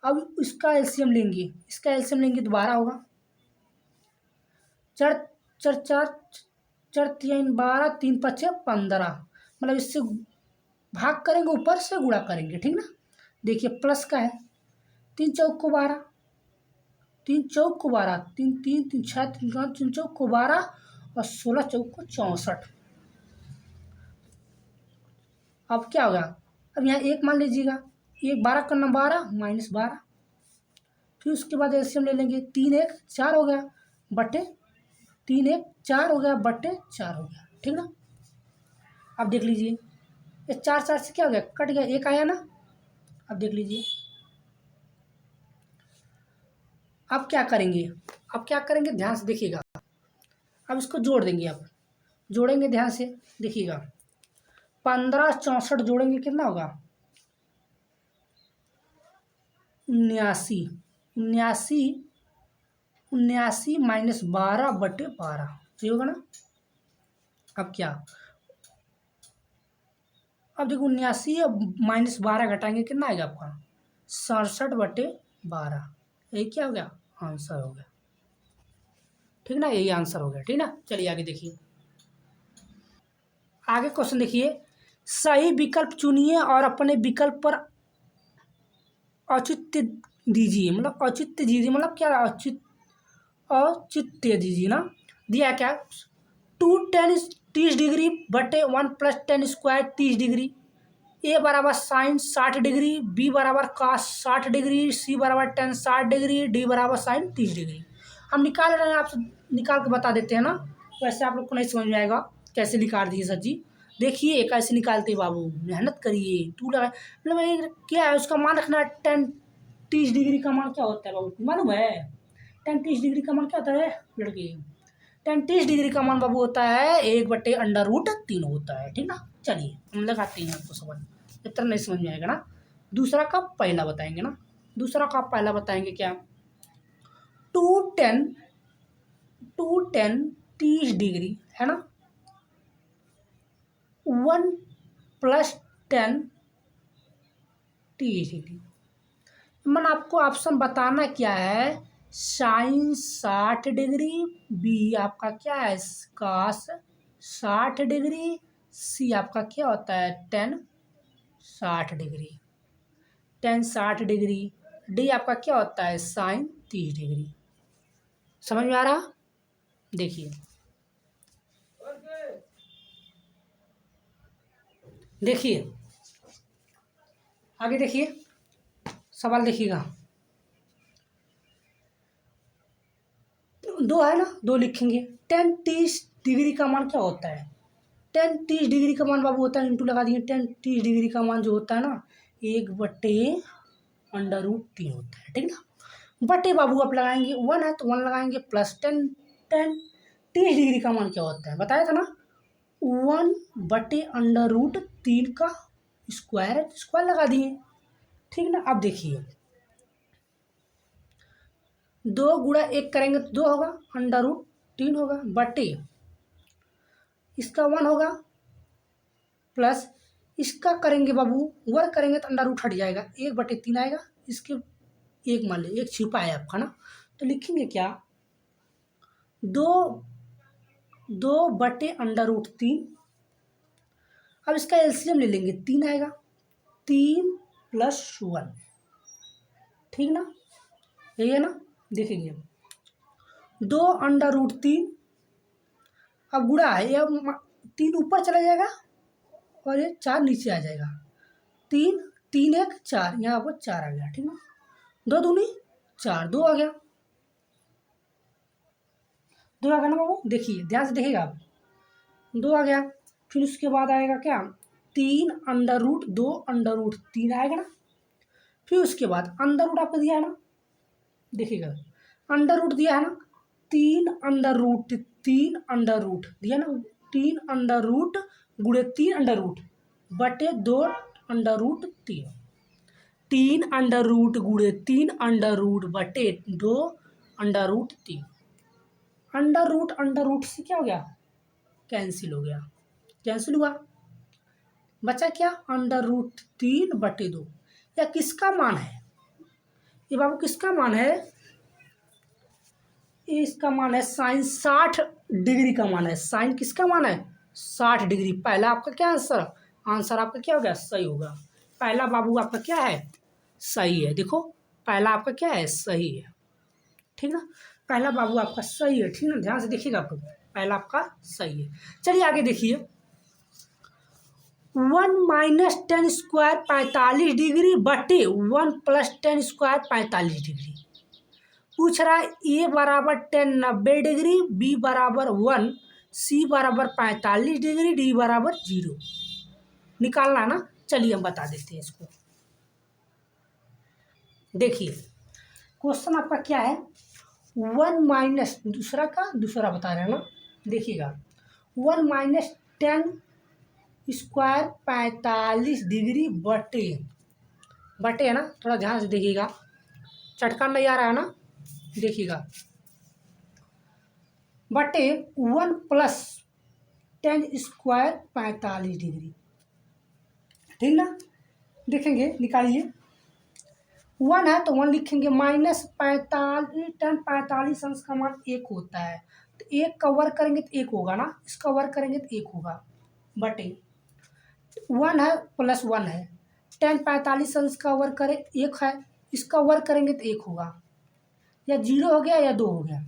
अब इसका एलसीएम लेंगे, इसका एलसीएम लेंगे तो 12 होगा। चार चार चार चार 3 12, 3×5 = 15, मतलब इससे भाग करेंगे, ऊपर से गुणा करेंगे, ठीक ना। देखिए प्लस का है, 3×4 = 12, 3×4 = 12, 3×3 = 6, 3×4 = 12 और 16×4 = 64। अब क्या होगा, अब यहाँ 1 मान लीजिएगा, 1 12 × 12 -12, फिर उसके बाद एलसीएम ले लेंगे, 3×1 = 4 हो गया, बटे 3×1 = 4 हो गया, बटे 4 हो गया, ठीक ना। अब देख लीजिए, ये 4 से क्या हो गया, कट गया, 1 आया ना। अब देख लीजिए, अब क्या करेंगे, अब क्या करेंगे, ध्यान से देखिएगा। अब इसको जोड़ देंगे, अब जोड़ेंगे ध्यान से देखिएगा, 15 64 जोड़ेंगे कितना होगा, 79, 79 79 -12/12, सही होगा ना। अब क्या, अब देखो 79 अब -12 घटाएंगे कितना आएगा आपका, 67/12, यही क्या हो गया, आंसर हो गया, ठीक ना, यही आंसर हो गया, ठीक ना। चलिए आगे देखिए, आगे क्वेश्चन देखिए, सही विकल्प चुनिए और अपने विकल्प पर औचित्य दीजिए, मतलब औचित्य दीजिए मतलब क्या, औचित्य दीजिए ना। दिया क्या, 2 tan 30° बटे 1 + tan² 30°, ए बराबर साइन 60°, बी बराबर cos 60°, सी बराबर tan 60°, डी बराबर साइन 30°। हम निकाल रहे हैं, आपसे निकाल के बता देते हैं ना, वैसे आप लोग को नहीं समझ में आएगा कैसे निकाल दी सर जी। देखिए कैसे निकालते बाबू, मेहनत करिए, टू लगा, मतलब ये क्या है, उसका मान रखना है। tan 30° का मान क्या होता है बाबू, मालूम है, tan 30° का मान क्या होता है लड़के, tan 30° का मान बाबू होता है 1/√3 होता है, ठीक ना। चलिए हम लगाते हैं आपको समझ, इतना नहीं समझ में आएगा ना। दूसरा का पहला बताएंगे ना, दूसरा का पहला बताएंगे क्या, 2 tan 30° है ना, 1 + tan 30°, मन आपको ऑप्शन बताना क्या है, साइन 60°, बी आपका क्या है cos 60°, सी आपका क्या होता है tan 60°, tan 60°, डी आपका क्या होता है साइन 30°। समझ में आ रहा, देखिए देखिए आगे देखिए, सवाल देखिएगा, दो है ना, दो लिखेंगे, tan 30° का मान क्या होता है, tan 30° का मान बाबू होता है, इंटू लगा दिए, tan 30° का मान जो होता है ना 1/√3 होता है, ठीक ना। बटे बाबू आप लगाएंगे 1 है तो 1 लगाएंगे, प्लस tan 30° का मान क्या होता है बताया था ना, 1/√3 का स्क्वायर है, स्क्वायर लगा दिए, ठीक ना। अब देखिए 2 × 1 करेंगे तो 2 होगा, √3 होगा, बटे इसका 1 होगा, प्लस इसका करेंगे बाबू वर्ग करेंगे तो अंडर रूट हट जाएगा, 1/3 आएगा, इसके 1 मान लीजिए, 1 छिपा है आपका ना, तो लिखेंगे क्या, 2/√3, अब इसका एलसीएम ले लेंगे, 3 आएगा, 3 + 1, ठीक ना, यही है ना। देखेंगे 2/√3, अब गुणा है, ये 3 ऊपर चला जाएगा और ये 4 नीचे आ जाएगा, 3 3 1 4, यहाँ पर 4 आ गया, ठीक ना, 2 दूनी 4, 2 आ गया, 2 आ गया ना बाबू, देखिए ध्यान से देखिएगा आप, 2 आ गया, फिर उसके बाद आएगा क्या, 3√2/√3 आएगा ना, फिर उसके बाद अंडर रूट आपको दिया है ना, देखिएगा अंडर रूट दिया है ना, 3 √3 3 अंडर रूट दिया ना, 3 अंडर रूट गुणे 3 अंडर रूट बटे 2 अंडर रूट 3, 3 अंडर रूट गुणे 3 अंडर रूट बटे 2 अंडर रूट 3। अंडर रूट से क्या हो गया, कैंसिल हो गया, कैंसिल हुआ, बचा क्या, अंडर रूट 3 बटे 2। या किसका मान है ये बाबू, किसका मान है, इसका मान है साइन 60 डिग्री का मान है। साइन किसका मान है, 60 डिग्री। पहला आपका क्या आंसर, आंसर आपका क्या हो गया, सही होगा। पहला बाबू आपका क्या है, सही है। देखो पहला आपका क्या है, सही है, ठीक ना, पहला बाबू आपका सही है, ठीक ना, ध्यान से देखिएगा आप लोग, पहला आपका सही है। चलिए आगे देखिए, 1 माइनस 10 स्क्वायर 45 डिग्री बटे 1 प्लस 10 स्क्वायर 45 डिग्री। पूछ रहा है ए बराबर 10 90 डिग्री, बी बराबर 1, सी बराबर 45 डिग्री, डी बराबर 0 निकालना ना। चलिए हम बता देते हैं इसको। देखिए क्वेश्चन आपका क्या है, 1 माइनस दूसरा का दूसरा बता रहे हैं ना, देखिएगा 1 माइनस 10 स्क्वायर 45 डिग्री बटे, बटे है ना, थोड़ा ध्यान से देखिएगा, चटका नहीं आ रहा है ना, देखिएगा बटे 1 प्लस 10 स्क्वायर 45 डिग्री, ठीक ना। देखेंगे निकालिए, 1 है तो 1 लिखेंगे, माइनस 45 10 45 अंश का मान 1 होता है, तो 1 का वर्ग करेंगे तो 1 होगा ना, इसका वर्ग करेंगे तो 1 होगा, बटे 1 है प्लस 1 है, 10 45 अंश का वर्ग करें 1 है, इसका वर्ग करेंगे तो 1 होगा, या 0 हो गया या 2 हो गया।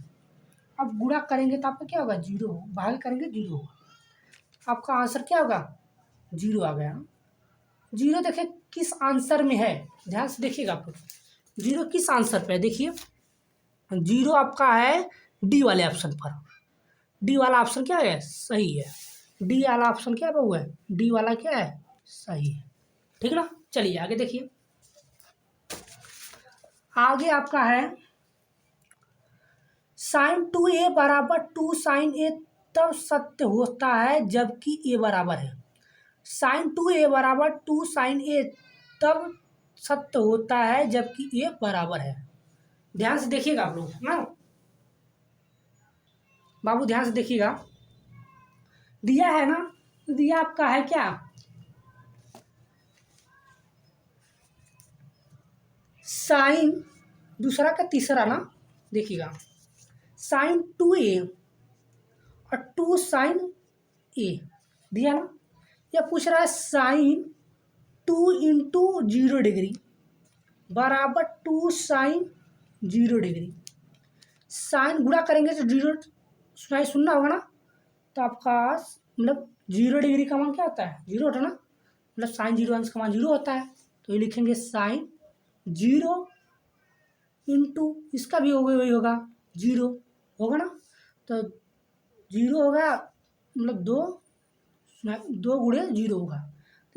अब गुणा करेंगे तो आपका क्या होगा, 0, भाग करेंगे 0 होगा, आपका आंसर क्या होगा, 0 आ गया। 0 देखिए किस आंसर में है, ध्यान से देखिएगा आप, 0 किस आंसर पे है, देखिए 0 आपका है डी वाले ऑप्शन पर। डी वाला ऑप्शन क्या है, सही है, डी वाला ऑप्शन क्या है, डी वाला क्या है, सही है, ठीक ना। चलिए आगे देखिए, आगे आपका है साइन 2a बराबर 2 साइन ए तब सत्य होता है जबकि ए बराबर है। साइन 2a बराबर 2 साइन ए तब सत्य होता है जबकि ए बराबर है। ध्यान से देखिएगा आप लोग ना बाबू, ध्यान से देखिएगा, दिया है ना, दिया आपका है क्या, साइन दूसरा का तीसरा ना, देखिएगा साइन 2a और 2 साइन ए दिया ना, या पूछ रहा है साइन 2 इंटू 0 डिग्री बराबर 2 साइन 0 डिग्री। साइन गुणा करेंगे तो 0 सुनना होगा ना, तो आपका मतलब 0 डिग्री का मान क्या होता है, 0 होता है ना, मतलब साइन 0 अंश का मान 0 होता है, तो ये लिखेंगे साइन 0 इंटू इसका भी होगा, वही होगा 0 होगा ना, तो 0 होगा मतलब 2 गुणे 0 होगा,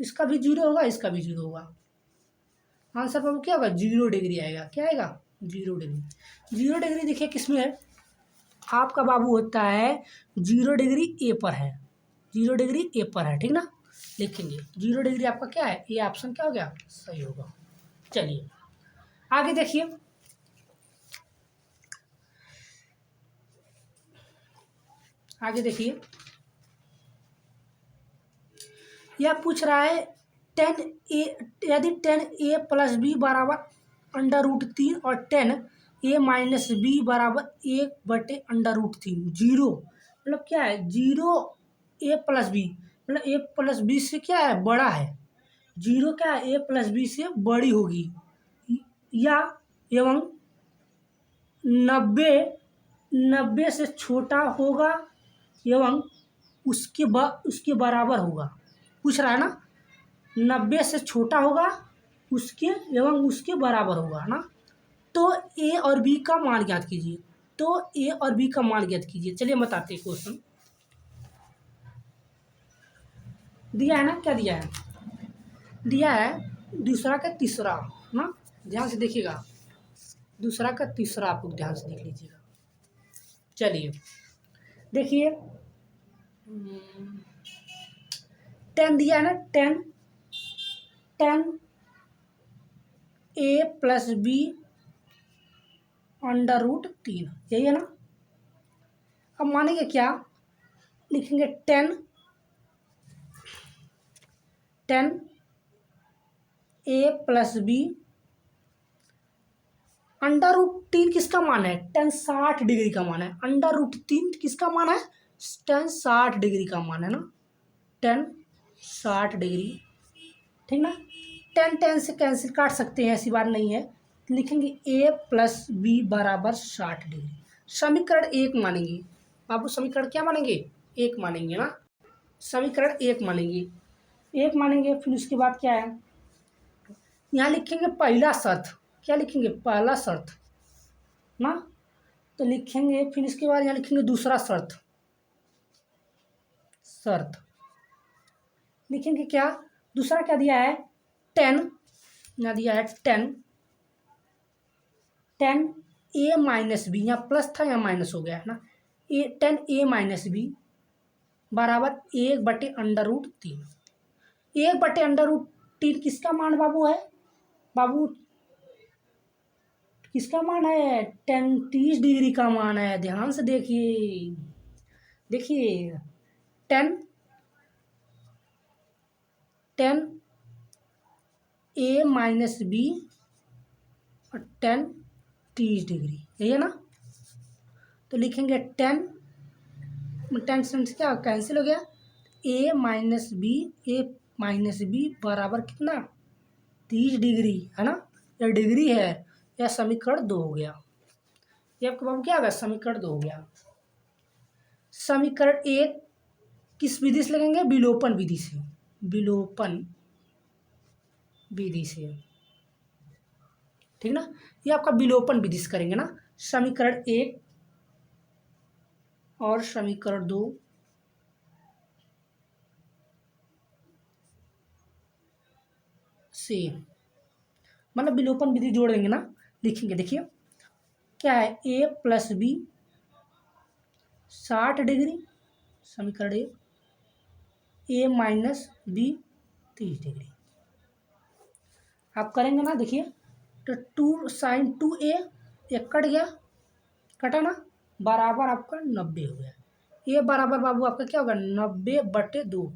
तो इसका भी 0 होगा, इसका भी 0 होगा, आंसर पर क्या होगा, 0 डिग्री आएगा, क्या आएगा, 0 डिग्री। 0 डिग्री देखिए किस में है, आपका बाबू होता है 0 डिग्री ए पर है, 0 डिग्री ए पर है, ठीक ना, लिखेंगे 0 डिग्री आपका क्या है, ये ऑप्शन क्या हो गया, सही होगा। चलिए आगे देखिए, आगे देखिए, यह पूछ रहा है 10a यदि 10a प्लस बी बराबर अंडर रूट 3 और 10a माइनस बी बराबर 1 बटे अंडर रूट 3, 0 मतलब क्या है, 0 a प्लस बी मतलब a प्लस बी से क्या है, बड़ा है, 0 क्या है, a प्लस बी से बड़ी होगी, या एवं 90 से छोटा होगा एवं उसके बराबर होगा। पूछ रहा है ना, 90 से छोटा होगा उसके एवं उसके बराबर होगा ना, तो ए और बी का मान ज्ञात कीजिए, तो ए और बी का मान ज्ञात कीजिए। चलिए बताते हैं क्वेश्चन, दिया है ना, क्या दिया है, दिया है दूसरा का तीसरा ना, ध्यान से देखिएगा, दूसरा का तीसरा आप लोग ध्यान से देख लीजिएगा। चलिए देखिए 10 दिया है ना, 10 a+b √3, यही है ना। अब मानेंगे क्या, लिखेंगे 10 a+b √3 किसका मान है, 10 60 डिग्री का मान है। √3 किसका मान है, 10 60 डिग्री का मान है ना, 10 60 डिग्री, ठीक ना। 10 से कैंसिल काट सकते हैं, ऐसी बात नहीं है। लिखेंगे a+b = 60 डिग्री। समीकरण 1 मानेंगे बाबू, समीकरण क्या मानेंगे, 1 मानेंगे ना, समीकरण 1 मानेंगे, 1 मानेंगे। फिर उसके बाद क्या है, यहाँ लिखेंगे पहला शर्त, क्या लिखेंगे, पहला शर्त ना, तो लिखेंगे। फिर इसके बाद यहाँ लिखेंगे दूसरा शर्त, लिखेंगे क्या, दूसरा क्या दिया है, 10, यहाँ दिया है 10 a-b, यहाँ प्लस था यहाँ माइनस हो गया है ना, 10 a-b बराबर 1/√3। 1/√3 किसका मान बाबू है, बाबू किसका मान है, 30 डिग्री का मान है। ध्यान से देखिए, देखिए 10 a-b और 30 डिग्री, यही है ना। तो लिखेंगे 10 से क्या कैंसिल हो गया, a-b बराबर कितना, 30 डिग्री है ना, यह डिग्री है, यह समीकरण 2 हो गया। ये आपका बाबू क्या हो गया, समीकरण 2 हो गया। समीकरण 1 किस विधि से लगेंगे, विलोपन विधि से, विलोपन विधि से, ठीक ना। ये आपका विलोपन विधि से करेंगे ना, समीकरण 1 और समीकरण 2 से, मतलब विलोपन विधि जोड़ देंगे ना। लिखेंगे, देखिए क्या है, a+b 60 डिग्री, समीकरण 1, a-b 30 डिग्री। आप करेंगे ना, देखिए तो 2 sin 2a, एक कट गया, कटा ना, बराबर आपका 90 हो गया। ये बराबर बाबू आपका क्या होगा, 90/2,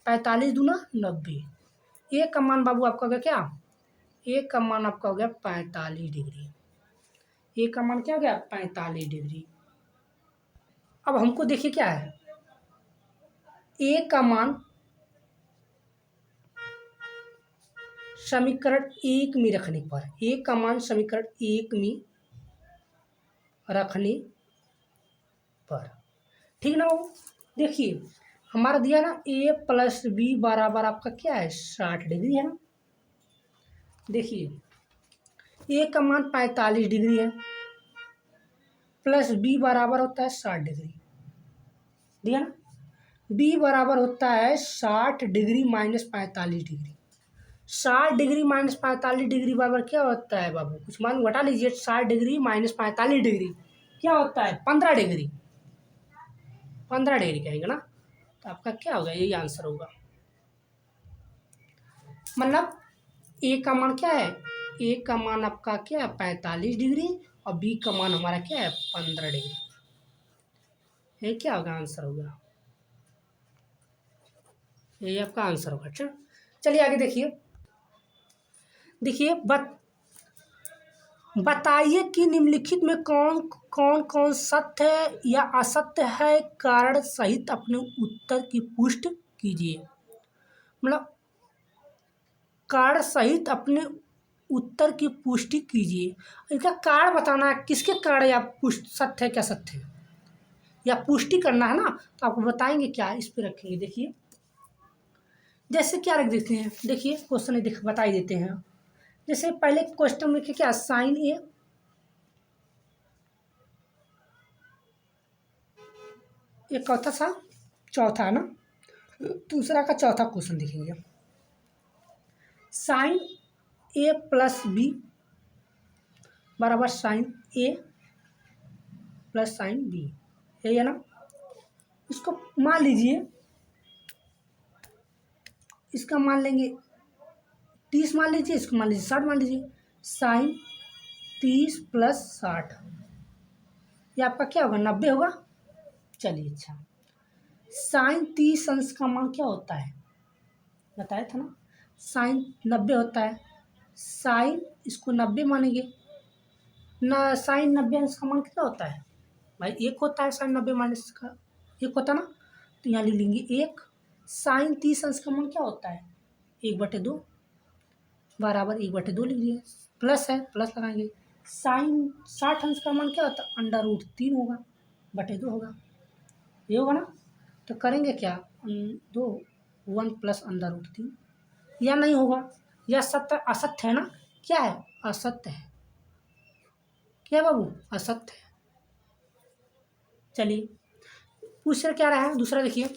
45 दूना 90। ए का मान बाबू आपका हो गया क्या, ए का मान आपका हो गया 45 डिग्री। ए का मान क्या हो गया, 45 डिग्री। अब हमको देखिए क्या है, ए का मान समीकरण 1 में रखने पर, ए का मान समीकरण 1 में रखने पर, ठीक ना। वो देखिए हमारा दिया ना, a+b बराबर आपका क्या है, 60 डिग्री है ना। देखिए a का मान 45 डिग्री है, प्लस b बराबर होता है 60 डिग्री, दिया ना। b बराबर होता है 60 डिग्री - 45 डिग्री। 60 डिग्री - 45 डिग्री बराबर क्या होता है बाबू, कुछ मान घटा लीजिए। 60 डिग्री - 45 डिग्री क्या होता है, 15 डिग्री, 15 डिग्री कहेंगे ना। तो आपका क्या होगा, यही आंसर होगा। मतलब ए का मान क्या है, ए का मान आपका क्या है 45 डिग्री, और बी का मान हमारा क्या है 15 डिग्री। ये क्या होगा, आंसर होगा, यही आपका आंसर होगा। अच्छा चलिए आगे देखिए, देखिए बताइए कि निम्नलिखित में कौन कौन कौन सत्य या असत्य है, कारण सहित अपने उत्तर की पुष्टि कीजिए। मतलब कारण सहित अपने उत्तर की पुष्टि कीजिए, इसका कारण बताना है, किसके कारण या पुष्ट सत्य है क्या सत्य है, या पुष्टि करना है ना। तो आपको बताएंगे क्या, इस पे रखेंगे। देखिए जैसे क्या रख देते हैं, देखिए क्वेश्चन देख बता ही देते हैं। जैसे पहले क्वेश्चन में क्या, साइन ए, एक चौथा था, चौथा है ना, दूसरा का चौथा क्वेश्चन देखेंगे। साइन a+b बराबर sine a plus sine b, यही है ना। इसको मान लीजिए, इसका मान लेंगे 30 मान लीजिए, इसको मान लीजिए 60 मान लीजिए। साइन 30 प्लस 60, ये आपका क्या होगा, 90 होगा। चलिए अच्छा, साइन 30 अंश का मान क्या होता है, बताया था ना, साइन 90 होता है। साइन इसको 90 मानेंगे ना, साइन 90 अंश का मान कितना होता है भाई, 1 होता है। साइन 90 माइनस का 1 होता है ना, तो यहाँ लिख लेंगे 1। साइन 30 अंश का मान क्या होता है, 1/2 बराबर 1/2 लिख दिए, प्लस है प्लस लगाएंगे। साइन 60 अंश का मान क्या होता है, √3 होगा, बटे 2 होगा, ये होगा ना। तो करेंगे क्या, 2 1 प्लस √3, या नहीं होगा, यह सत्य असत्य है ना, क्या है, असत्य है, क्या बाबू, असत्य है। चलिए पूछ क्या रहा है दूसरा, देखिए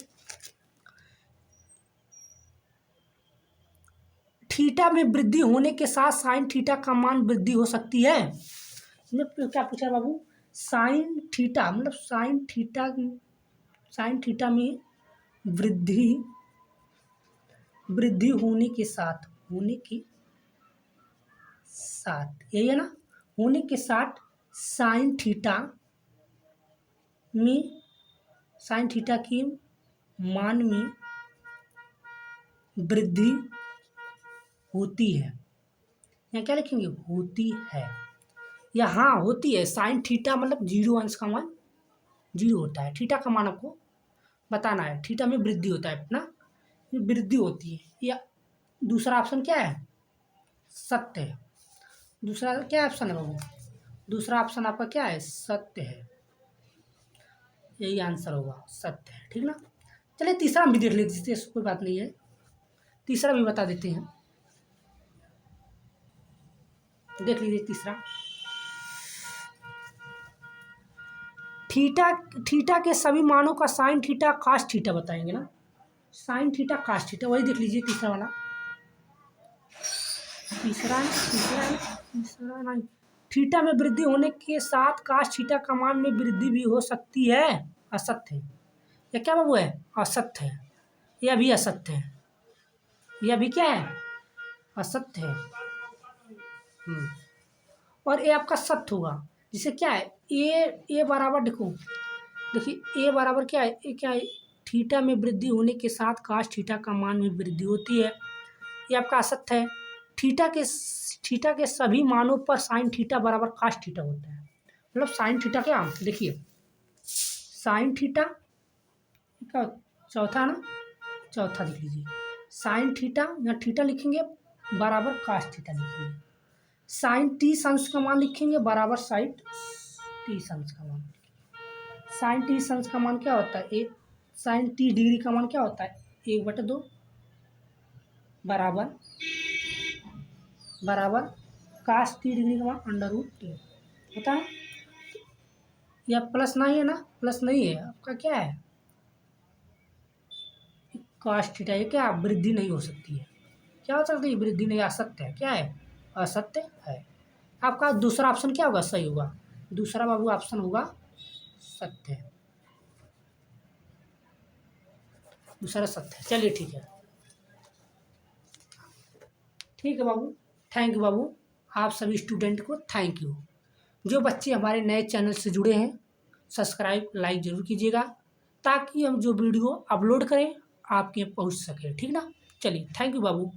थीटा में वृद्धि होने के साथ साइन थीटा का मान वृद्धि हो सकती है। क्या पूछा बाबू, साइन थीटा मतलब साइन थीटा में वृद्धि होने के साथ यही है ना, होने के साथ साइन थीटा के मान में वृद्धि होती है, यहाँ क्या लिखेंगे, होती है, यहाँ होती है। साइन थीटा मतलब 0 अंश का मान 0 होता है, थीटा का मान आपको बताना है, थीटा में वृद्धि होता है अपना, वृद्धि होती है। या दूसरा ऑप्शन क्या है, सत्य है। दूसरा क्या ऑप्शन है बाबू, दूसरा ऑप्शन आपका क्या है, सत्य है, यही आंसर होगा, सत्य है, ठीक ना। चलिए तीसरा हम भी देख लेते हैं, कोई बात नहीं है, तीसरा भी बता देते हैं, देख लीजिए तीसरा। थीटा के सभी मानों का साइन थीटा कास थीटा बताएंगे ना, साइन थीटा कास थीटा, वही देख लीजिए तीसरा वाला। तीसरा नहीं, थीटा में वृद्धि होने के साथ कास थीटा का मान में वृद्धि भी हो सकती है, असत्य है। यह क्या बाबू है, असत्य है, यह भी असत्य है, यह भी क्या है, असत्य है। और ये आपका सत्य होगा, जिसे क्या है, ए बराबर देखिए ए बराबर क्या है, ए क्या है, थीटा में वृद्धि होने के साथ कास थीटा का मान में वृद्धि होती है, ये आपका असत्य है। थीटा के सभी मानों पर साइन थीटा बराबर कास थीटा होता है, मतलब साइन थीटा क्या, देखिए साइन थीटा का चौथा ना, चौथा लिख लीजिए, साइन थीटा या थीटा लिखेंगे बराबर कास थीटा लिखेंगे, साइन 30 अंश का मान लिखेंगे बराबर साइन 30 अंश का मान, साइन 30 अंश का मान क्या होता है, एक साइन 30 डिग्री का मान क्या होता है, 1/2 बराबर कास 30 डिग्री का मान √3 होता है। यह प्लस नहीं है ना, प्लस नहीं है आपका, क्या है, कास थीटा, ये क्या वृद्धि नहीं हो सकती है, क्या हो सकती है, वृद्धि नहीं, असत्य है, क्या है, असत्य है। आपका दूसरा ऑप्शन क्या होगा, सही होगा, दूसरा बाबू ऑप्शन होगा सत्य है, दूसरा सत्य है। चलिए ठीक है, ठीक है बाबू, थैंक यू बाबू, आप सभी स्टूडेंट को थैंक यू। जो बच्चे हमारे नए चैनल से जुड़े हैं, सब्सक्राइब लाइक ज़रूर कीजिएगा, ताकि हम जो वीडियो अपलोड करें आपके पहुंच सके, ठीक ना। चलिए थैंक यू बाबू।